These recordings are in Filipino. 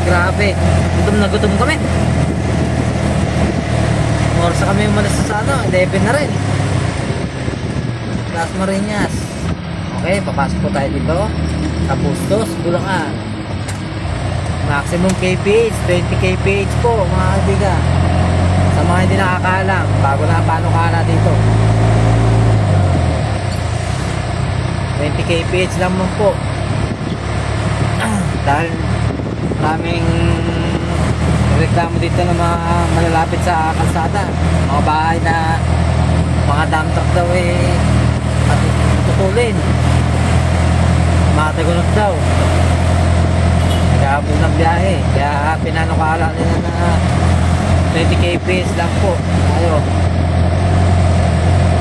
grabe. Gutom na gutom kami. Oras kami umalis sa 11 na rin. Las Marinas. Okay, papasok po tayo dito sa Bustos, Bulacan. Maximum kph, 20 kph po mga kaibigan. Sa mga hindi nakakaalam, bago na paano kala dito. 20 kph lang mo po. Dahil maraming reklamo dito na mga malalapit sa kalsada, mga bahay na mga dump truck daw matutulin, matagunot daw, naghahabol ng biyahe. Kaya pinanukala nila na 20 kph lang po tayo.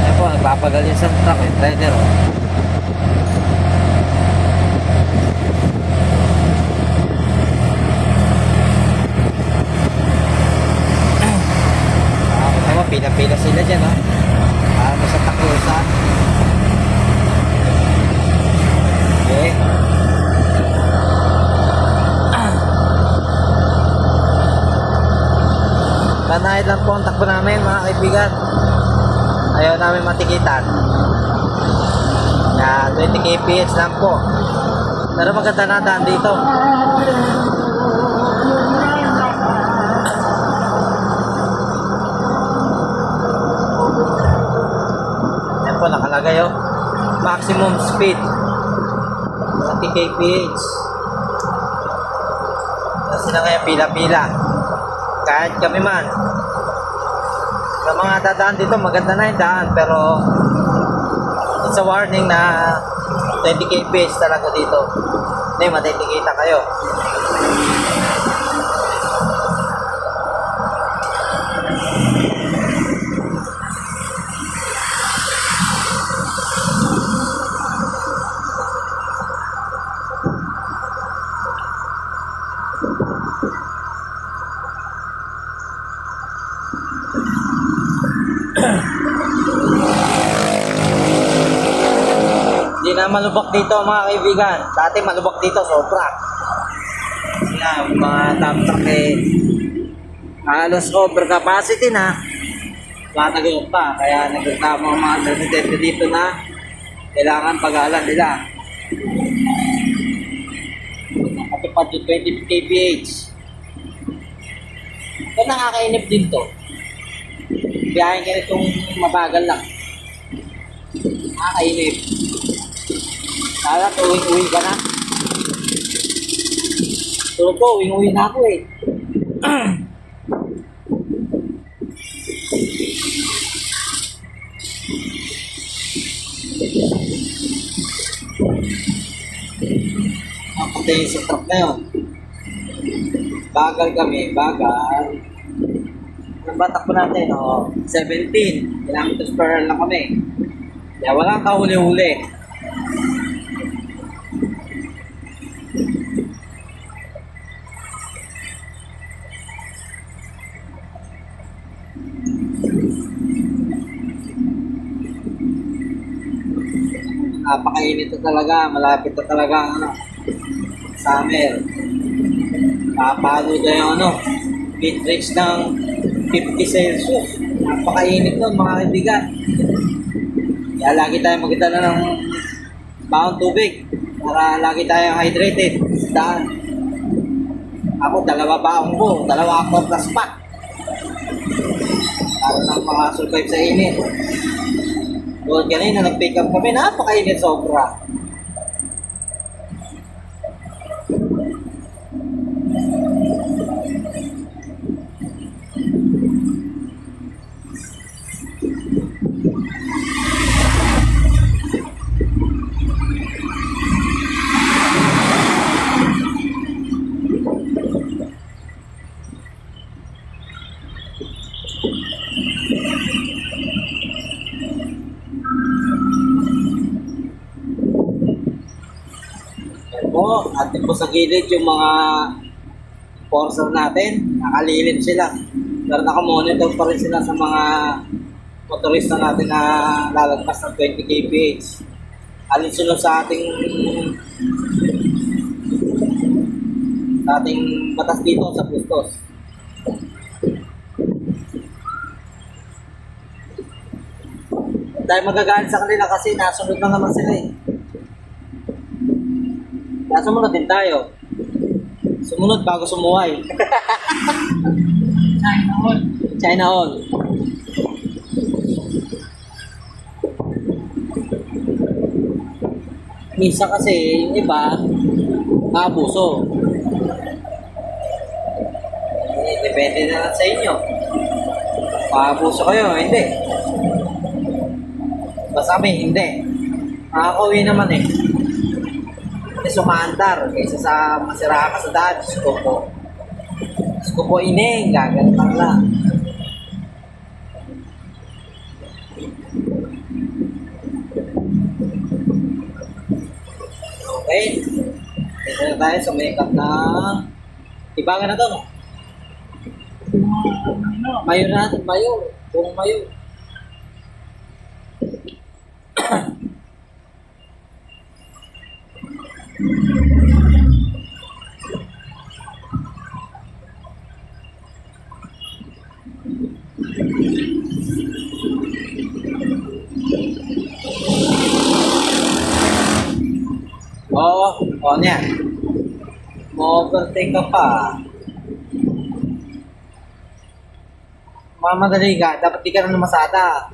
Ayan po, nagpapagal yung isang truck, yung trailer pila-pila sila dyan para sa takusan. Okay. Panahid lang po ang takbo namin mga kaibigan. Ayaw namin matikitan. 20 kph lang po. Pero maganda na daan dito. Po nakalagay maximum speed 20 kph. Kasi na ngayon pila-pila. Kahit kami man sa mga dadaan dito maganda na yung daan, pero it's a warning na 20 kph talaga dito. Hindi matitikita kayo. Hindi na malubak dito mga kaibigan. Dati malubak dito sobra. Kasi mga dump truck halos over capacity na. Matagal pa. Kaya nagreklamo ang mga residente dito na kailangan pag-aalan nila. Matupad yung 20 kph. Ito nakakainip din to. Biyahin ka nitong mabagal lang. Nakakainip. Kala, uwing-uwi ka na. Turo ko, uwing-uwi na ako Napatay sa truck na yun. Bagal kami, bagal. Ang batak po natin, 17 kilometers per hour lang kami. Kaya walang kahuli-huli. Napakainit na talaga, malapit na talaga ang summer. Papalo na yung mid-range ng 50 Celsius. Napakainit nun mga kaibigan. Kaya lagi tayo magdala ng baon tubig para lagi tayong hydrated sa daan. Ako, 2 baon ko, 2 ako plus pack para lang makasurvive sa init. Doon kanina nag-pick up kami, napakainit sobra. Atin po sa gilid yung mga enforcer natin, nakalilim sila. Pero nakamonitor pa rin sila sa mga motorista natin na lalagpas ng 20 kph. Alinsunod sa ating Sa ating batas dito sa Bustos. Huwag tayo magagalit sa kanila kasi nasunod lang naman sila eh. Sumunod din tayo. Sumunod bago sumuway. China all. China all. Minsan kasi yung iba, maabuso. Depende na lang sa inyo. Maabuso kayo, hindi. Basta kami, hindi. Makakauwi naman eh. Kasi sumaandar kaysa sa masira ka sa daan. Diyos ko po ineng, gagantan lang. Okay. Dito na tayo sa may kat ng Ibangan na to, no? Mayo na natin, mayo. Buong mayo. Oo, niyan. Mo-overtake ka pa. Mamadali ka, dapat di ka na lumasada.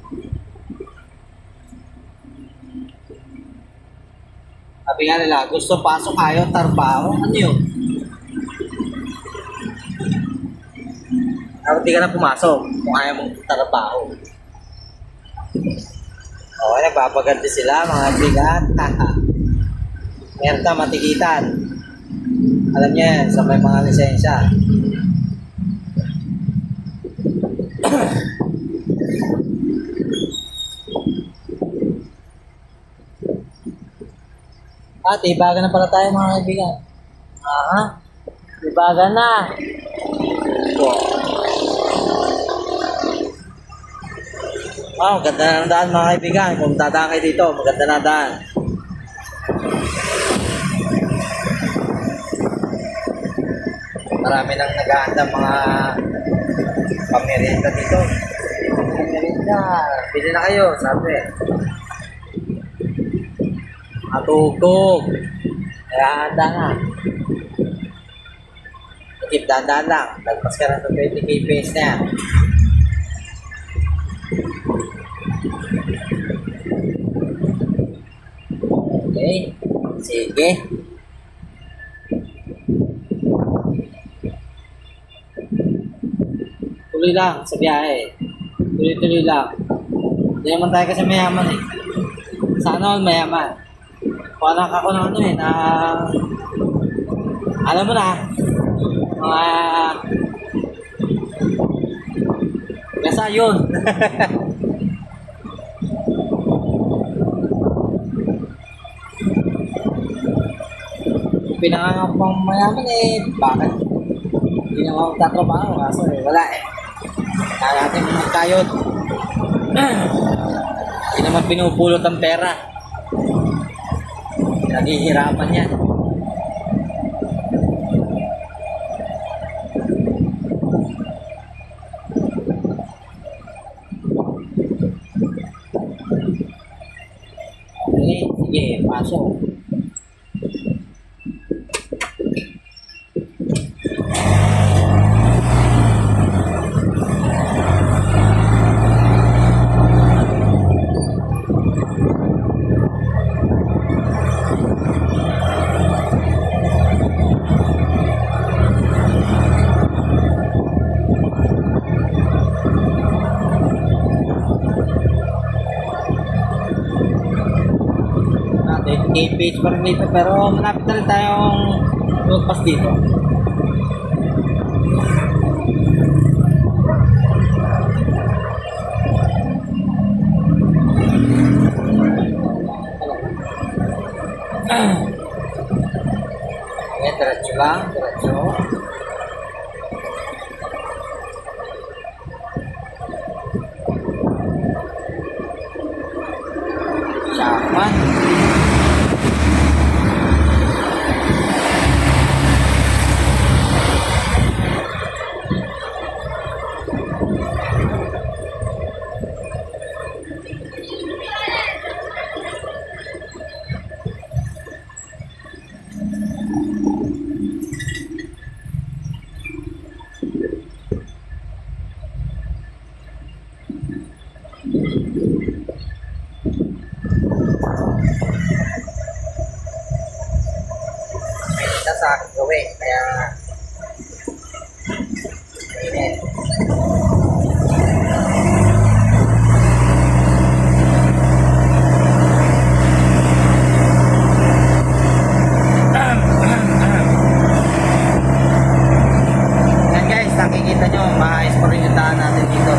Sabi nga nila, gusto pasok ayaw, tarbaho. Ano yun? Dapat di ka na pumasok kung ayaw mong tarbaho. Oo, nagpapaganti sila, mga bigat. Meron ka matikitan. Alam niya yan, sa may mga lisensya. Ibagan na pala tayo mga kaibigan. Aha, ibagan na. Ganda na ng daan mga kaibigan. Kung dadaan kayo dito, maganda na daan. Marami nang nag-aandang mga pamerienda dito. Pamerienda, bili na kayo, sabi. Matugtog. Nag-aanda nga. Ikip, dahan-dahan lang. Lagpas ka na sa 20k pace na yan. Okay. Sige. Tuloy lang sa biyahe. Tuloy-tuloy lang. Hindi naman tayo kasi mayaman eh. Sana all mayaman. Parang ako ng ano eh, na... Alam mo na, mga... Gasa yun. Pinakangapang mayaman eh, bakit? Hindi naman magtatrabaho kaso eh, wala eh. Kaya natin magkayod. Hindi naman pinupulot ang pera. Naghihirapan yan. Okay, sige, pasok. Game page pa rin dito pero malapit na rin tayong magpas dito. Okay, diretso lang, diretso. Siyaman. pauwi. Kaya, init. Yan guys, nakikita nyo, maayos pa rin yung daan natin dito.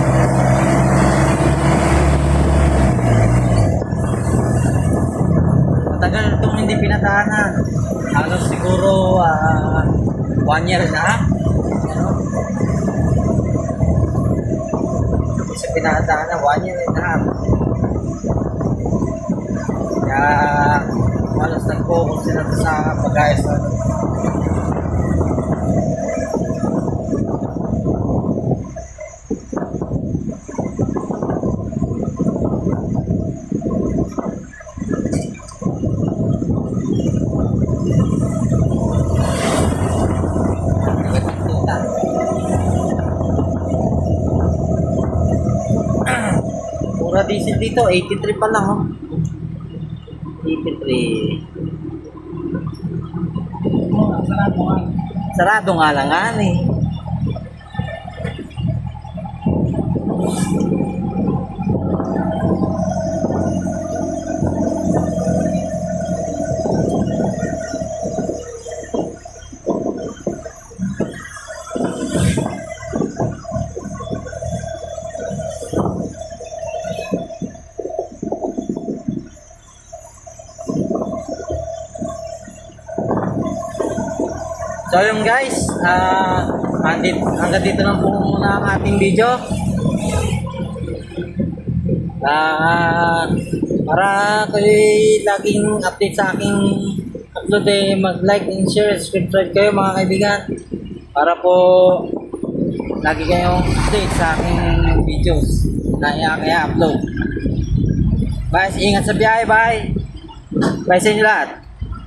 Matagal itong hindi pinadahanan. Halos siguro 1 year na. Ano? Kasi pinadahanan, 1 year and a half. Kaya halos nag-focus sila sa pag-ayos na. Mura diesel dito, 83 pa lang, oh. 83. Sarado nga lang nga, eh. So yun guys, hanggang dito lang po muna ang ating video. Para kayo laging update sa aking upload, mag-like and share, subscribe kayo mga kaibigan. Para po lagi kayong update sa aking videos na i-upload. Guys, ingat sa biyahe, bye! Bye sa inyo lahat!